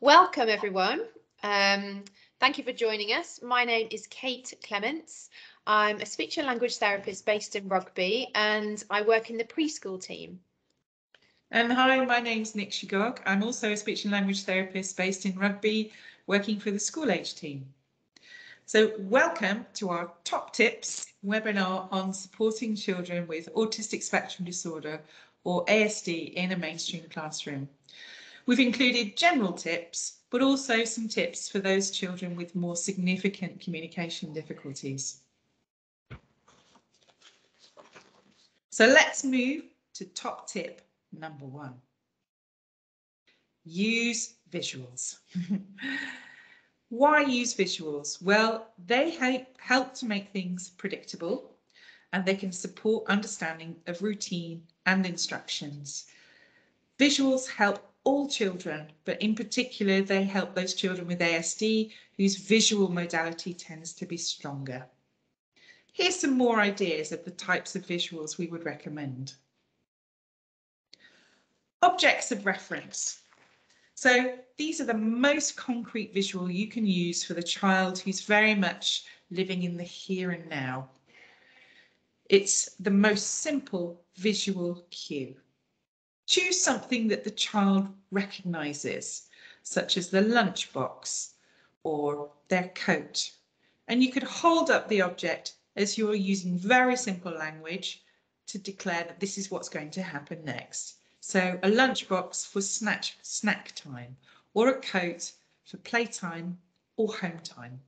Welcome everyone. Thank you for joining us. My name is Kate Clements. I'm a speech and language therapist based in Rugby and I work in the preschool team. And hi, my name's Nick Shigog. I'm also a speech and language therapist based in Rugby, working for the school age team. So welcome to our Top Tips webinar on supporting children with autistic spectrum disorder or ASD in a mainstream classroom. We've included general tips, but also some tips for those children with more significant communication difficulties. So let's move to top tip number 1. Use visuals. Why use visuals? Well, they help to make things predictable and they can support understanding of routine and instructions. Visuals help all children, but in particular, they help those children with ASD whose visual modality tends to be stronger. Here's some more ideas of the types of visuals we would recommend. Objects of reference. So these are the most concrete visual you can use for the child who's very much living in the here and now. It's the most simple visual cue. Choose something that the child recognises, such as the lunchbox or their coat. And you could hold up the object as you're using very simple language to declare that this is what's going to happen next. So a lunchbox for snack time, or a coat for playtime or home time.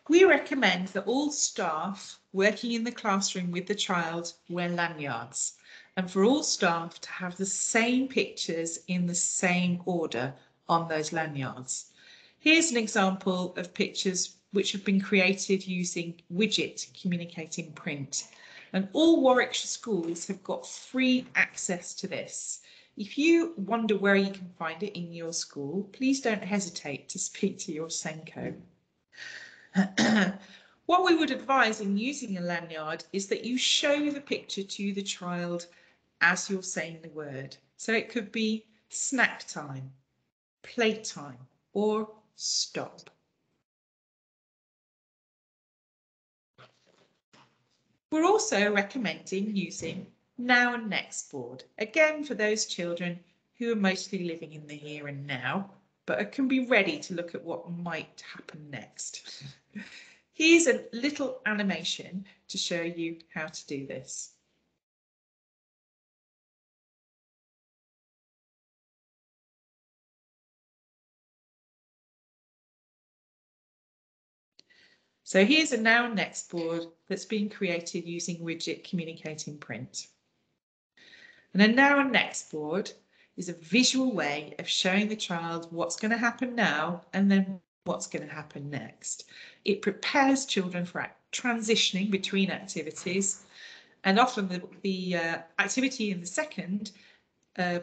We recommend that all staff working in the classroom with the child wear lanyards, and for all staff to have the same pictures in the same order on those lanyards. Here's an example of pictures which have been created using widget communicating print. And all Warwickshire schools have got free access to this. If you wonder where you can find it in your school, please don't hesitate to speak to your Senko. What we would advise in using a lanyard is that you show the picture to the child as you're saying the word. So it could be snack time, playtime, or stop. We're also recommending using now and next board, again for those children who are mostly living in the here and now, but can be ready to look at what might happen next. Here's a little animation to show you how to do this. So here's a now and next board that's been created using widget communicating print. And a now and next board is a visual way of showing the child what's going to happen now and then what's going to happen next. It prepares children for transitioning between activities, and often the activity in the second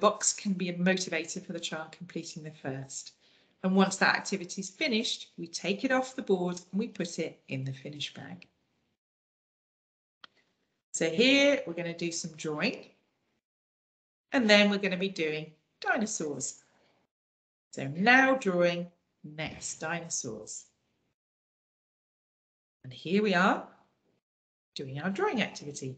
box can be a motivator for the child completing the first. And once that activity is finished, we take it off the board and we put it in the finish bag. So here we're going to do some drawing. And then we're going to be doing dinosaurs. So now drawing, next dinosaurs. And here we are doing our drawing activity.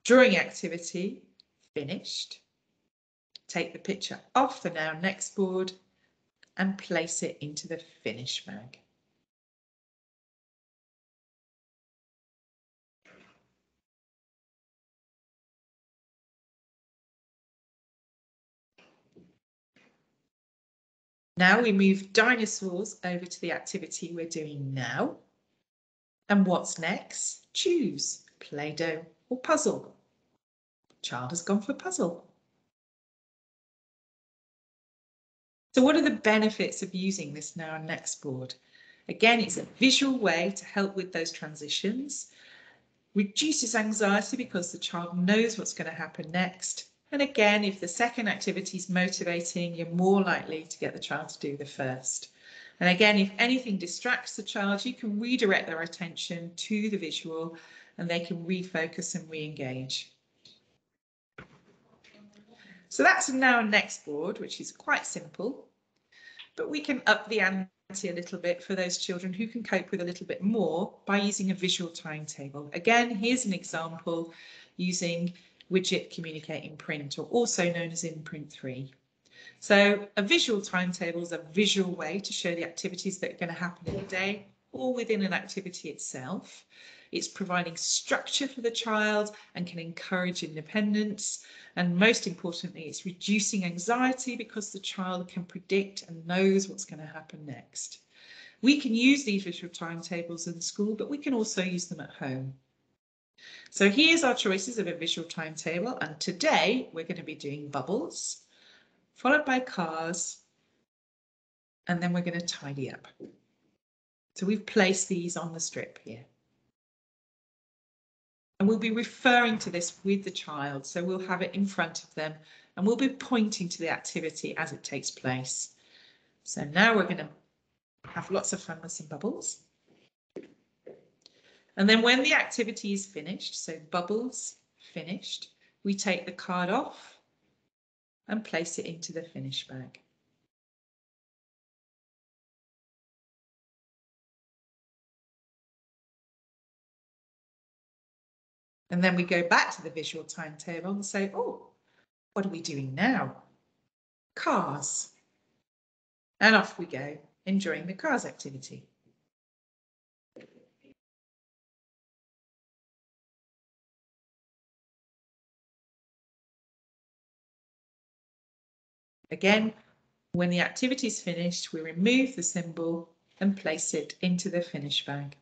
Drawing activity finished. Take the picture off the now next board and place it into the finish bag. Now we move dinosaurs over to the activity we're doing now. And what's next? Choose Play-Doh or puzzle. Child has gone for puzzle. So what are the benefits of using this now and next board? Again, it's a visual way to help with those transitions, reduces anxiety because the child knows what's going to happen next, And again, if the second activity is motivating, you're more likely to get the child to do the first. And again, if anything distracts the child, you can redirect their attention to the visual and they can refocus and re-engage. So that's now a next board, which is quite simple, but we can up the ante a little bit for those children who can cope with a little bit more by using a visual timetable. Again, here's an example using widget communicating print, or also known as Imprint 3. So a visual timetable is a visual way to show the activities that are going to happen in a day or within an activity itself. It's providing structure for the child and can encourage independence. And most importantly, it's reducing anxiety because the child can predict and knows what's going to happen next. We can use these visual timetables in school, but we can also use them at home. So here's our choices of a visual timetable. And today we're going to be doing bubbles, followed by cars, and then we're going to tidy up. So we've placed these on the strip here. And we'll be referring to this with the child, so we'll have it in front of them and we'll be pointing to the activity as it takes place. So now we're going to have lots of fun with some bubbles. And then when the activity is finished, so bubbles finished, we take the card off and place it into the finish bag. And then we go back to the visual timetable and say, oh, what are we doing now? Cars. And off we go, enjoying the cars activity. Again, when the activity is finished, we remove the symbol and place it into the finish bag.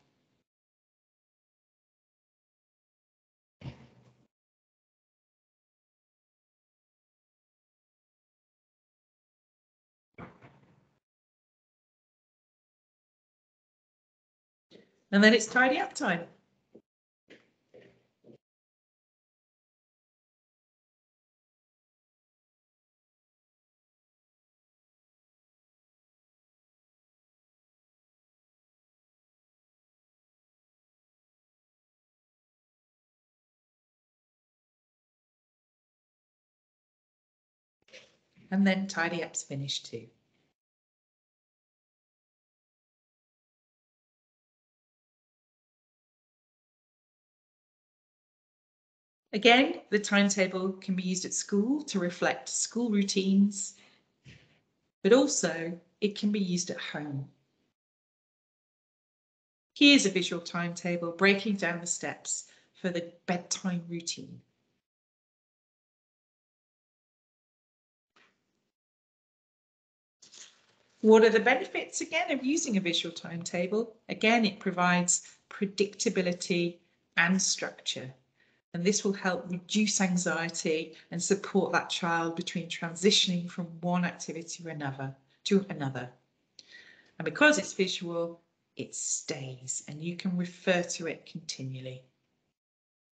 And then it's tidy up time. And then tidy up's finished too. Again, the timetable can be used at school to reflect school routines, but also it can be used at home. Here's a visual timetable breaking down the steps for the bedtime routine. What are the benefits again of using a visual timetable? Again, it provides predictability and structure. And this will help reduce anxiety and support that child between transitioning from one activity to another. And because it's visual, it stays and you can refer to it continually.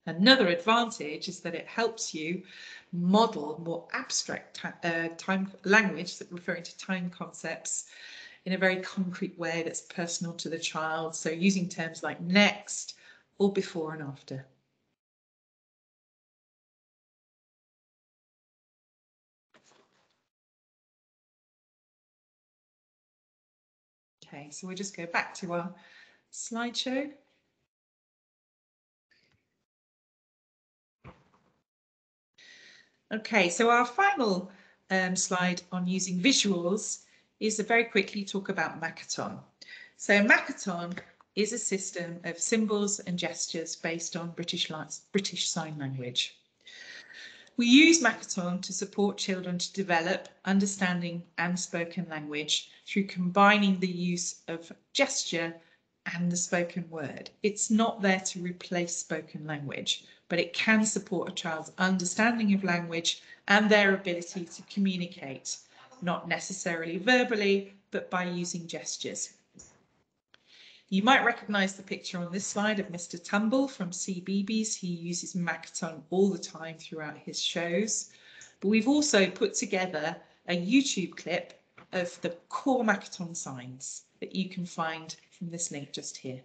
Another advantage is that it helps you model more abstract time language, referring to time concepts, in a very concrete way that's personal to the child. So using terms like next or before and after. Okay, so we'll just go back to our slideshow. Okay, so our final slide on using visuals is to very quickly talk about Makaton. So Makaton is a system of symbols and gestures based on British Sign Language. We use Makaton to support children to develop understanding and spoken language through combining the use of gesture and the spoken word. It's not there to replace spoken language, but it can support a child's understanding of language and their ability to communicate, not necessarily verbally, but by using gestures. You might recognise the picture on this slide of Mr. Tumble from CBeebies. He uses Makaton all the time throughout his shows. But we've also put together a YouTube clip of the core Makaton signs that you can find from this link just here.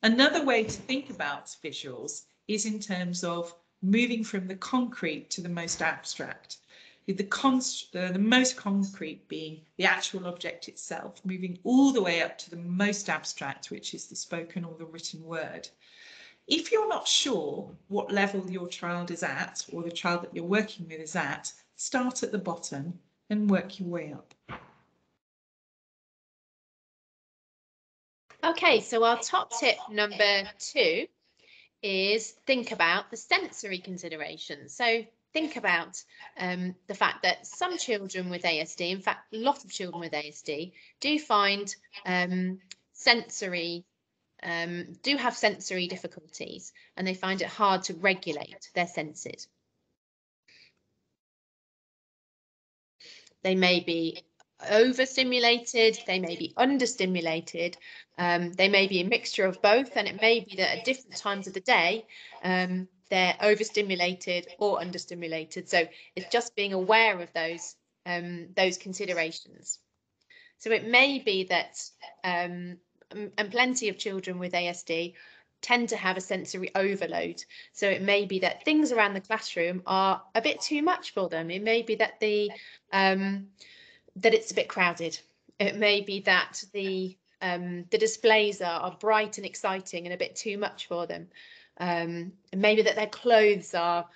Another way to think about visuals is in terms of moving from the concrete to the most abstract. The most concrete being the actual object itself, moving all the way up to the most abstract, which is the spoken or the written word. If you're not sure what level your child is at, or the child that you're working with is at, start at the bottom and work your way up. Okay, so our top tip number 2 is think about the sensory considerations. So think about the fact that some children with ASD, in fact, a lot of children with ASD, do find do have sensory difficulties, and they find it hard to regulate their senses. They may be overstimulated, they may be understimulated, they may be a mixture of both, and it may be that at different times of the day they're overstimulated or understimulated. So it's just being aware of those considerations. So it may be that, and plenty of children with ASD tend to have a sensory overload. So it may be that things around the classroom are a bit too much for them. It may be that that it's a bit crowded. It may be that the displays are bright and exciting and a bit too much for them. Maybe that their clothes are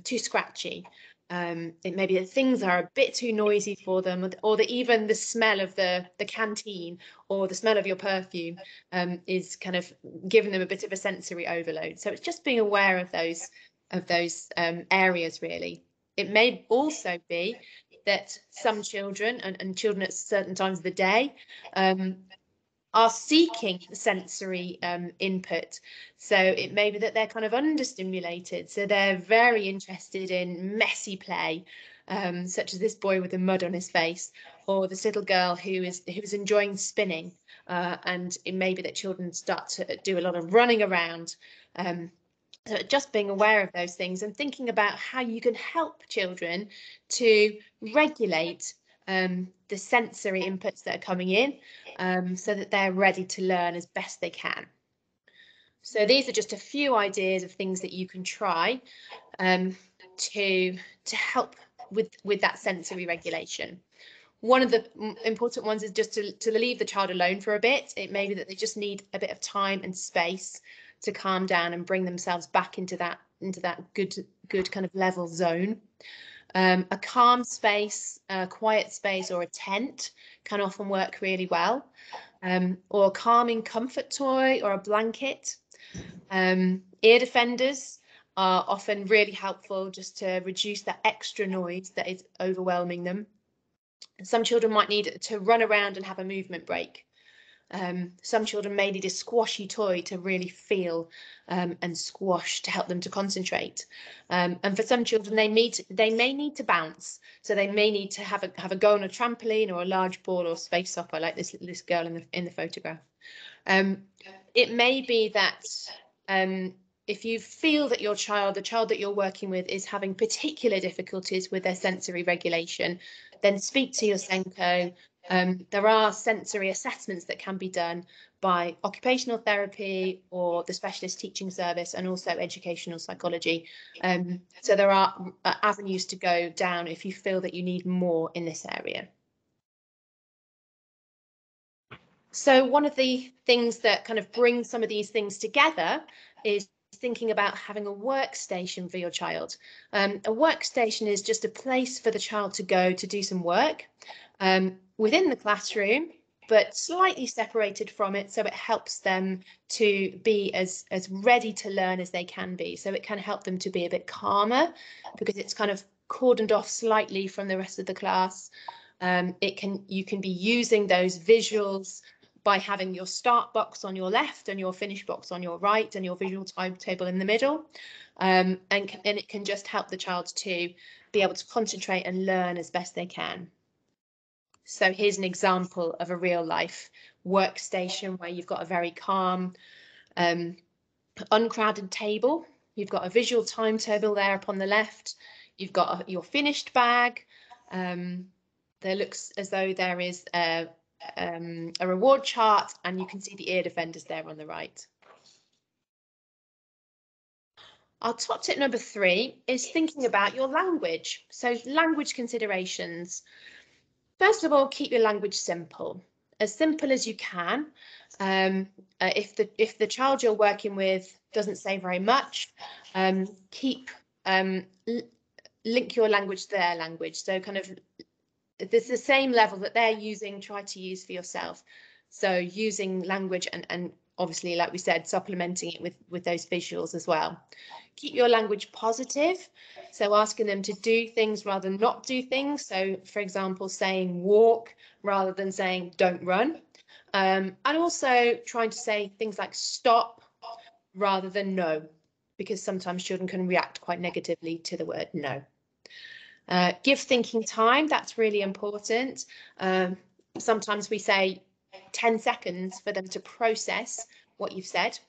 too scratchy. It may be that things are a bit too noisy for them, or that even the smell of the canteen or the smell of your perfume is kind of giving them a bit of a sensory overload. So it's just being aware of those areas, really. It may also be that some children and children at certain times of the day are seeking sensory input. So it may be that they're kind of understimulated. So they're very interested in messy play, such as this boy with the mud on his face, or this little girl who is enjoying spinning. And it may be that children start to do a lot of running around. So just being aware of those things and thinking about how you can help children to regulate the sensory inputs that are coming in, so that they're ready to learn as best they can. So these are just a few ideas of things that you can try to help with that sensory regulation. One of the important ones is just to leave the child alone for a bit. It may be that they just need a bit of time and space to calm down and bring themselves back into that good kind of level zone. A calm space, a quiet space, or a tent can often work really well, or a calming comfort toy or a blanket. Ear defenders are often really helpful just to reduce that extra noise that is overwhelming them. Some children might need to run around and have a movement break. Some children may need a squashy toy to really feel and squash to help them to concentrate. And for some children, they may need to bounce. So they may need to have a go on a trampoline or a large ball or space soccer, like this girl in the photograph. It may be that if you feel that the child that you're working with is having particular difficulties with their sensory regulation, then speak to your SENCO. There are sensory assessments that can be done by occupational therapy or the specialist teaching service, and also educational psychology. So there are avenues to go down if you feel that you need more in this area. So one of the things that kind of brings some of these things together is thinking about having a workstation for your child. A workstation is just a place for the child to go to do some work within the classroom, but slightly separated from it, so it helps them to be as ready to learn as they can be. So it can help them to be a bit calmer because it's kind of cordoned off slightly from the rest of the class. You can be using those visuals by having your start box on your left and your finish box on your right and your visual timetable in the middle. And it can just help the child to be able to concentrate and learn as best they can. So here's an example of a real life workstation where you've got a very calm, uncrowded table. You've got a visual timetable there up on the left. You've got your finished bag. There looks as though there is a reward chart, and you can see the ear defenders there on the right. Our top tip number 3 is thinking about your language. So language considerations. First of all, keep your language simple as you can. If the child you're working with doesn't say very much, link your language to their language. So kind of there's the same level that they're using, try to use for yourself. So using language and obviously, like we said, supplementing it with those visuals as well. Keep your language positive. So asking them to do things rather than not do things. So for example, saying walk rather than saying don't run. And also trying to say things like stop rather than no, because sometimes children can react quite negatively to the word no. Give thinking time, that's really important. Sometimes we say 10 seconds for them to process what you've said.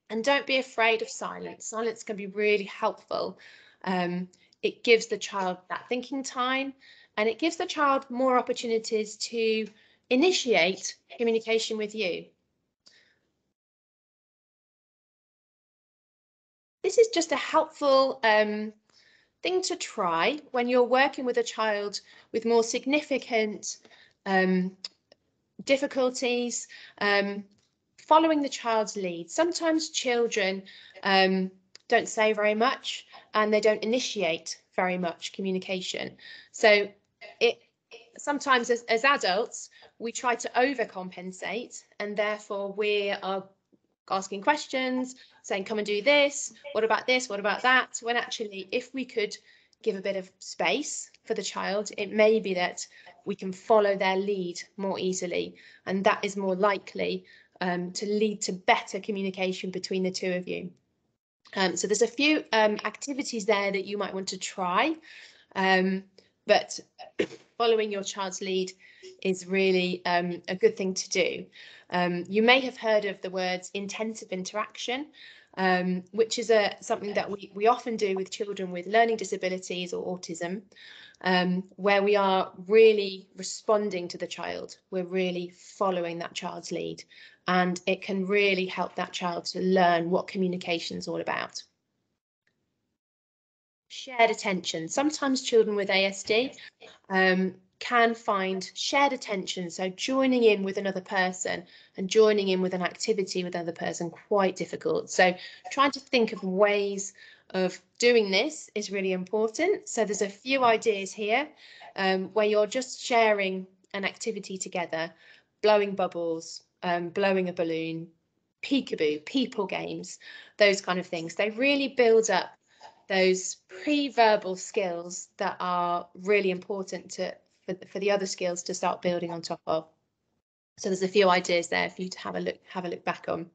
And don't be afraid of silence. Silence can be really helpful. It gives the child that thinking time, and it gives the child more opportunities to initiate communication with you. This is just a helpful thing to try when you're working with a child with more significant difficulties, following the child's lead. Sometimes children don't say very much and they don't initiate very much communication. So sometimes as adults, we try to overcompensate, and therefore we are asking questions, saying, come and do this, what about this, what about that? When actually, if we could give a bit of space for the child, it may be that we can follow their lead more easily, and that is more likely to lead to better communication between the two of you. So there's a few activities there that you might want to try, but following your child's lead is really a good thing to do. You may have heard of the words intensive interaction, which is something that we often do with children with learning disabilities or autism, where we are really responding to the child. We're really following that child's lead, and it can really help that child to learn what communication is all about. Shared attention. Sometimes children with ASD can find shared attention, so joining in with another person and joining in with an activity with another person, quite difficult. So trying to think of ways of doing this is really important. So there's a few ideas here where you're just sharing an activity together, blowing bubbles, blowing a balloon, peekaboo, people games, those kind of things. They really build up those pre-verbal skills that are really important for the other skills to start building on top of. So there's a few ideas there for you to have a look back on.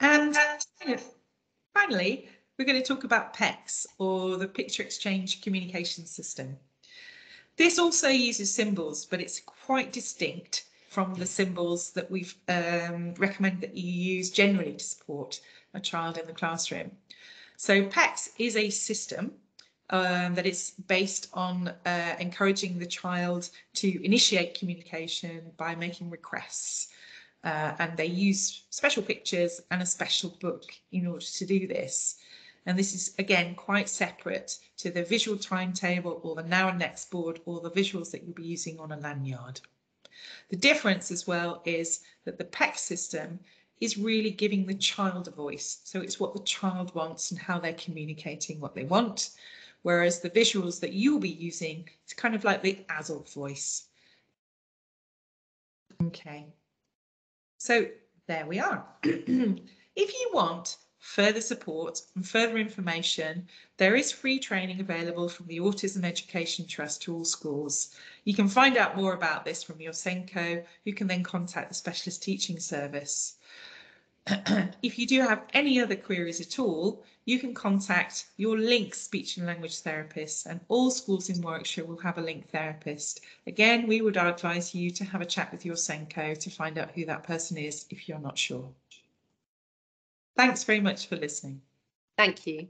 And finally, we're going to talk about PECS, or the Picture Exchange Communication System. This also uses symbols, but it's quite distinct from the symbols that we've recommend that you use generally to support a child in the classroom. So PECS is a system that is based on encouraging the child to initiate communication by making requests. And they use special pictures and a special book in order to do this. And this is, again, quite separate to the visual timetable or the now and next board or the visuals that you'll be using on a lanyard. The difference as well is that the PECS system is really giving the child a voice. So it's what the child wants and how they're communicating what they want. Whereas the visuals that you'll be using, it's kind of like the adult voice. Okay. So there we are. If you want further support and further information, there is free training available from the Autism Education Trust to all schools. You can find out more about this from your SENCO, who can then contact the Specialist Teaching Service. If you do have any other queries at all, you can contact your link speech and language therapist, and all schools in Warwickshire will have a link therapist. Again, we would advise you to have a chat with your SENCO to find out who that person is if you're not sure. Thanks very much for listening. Thank you.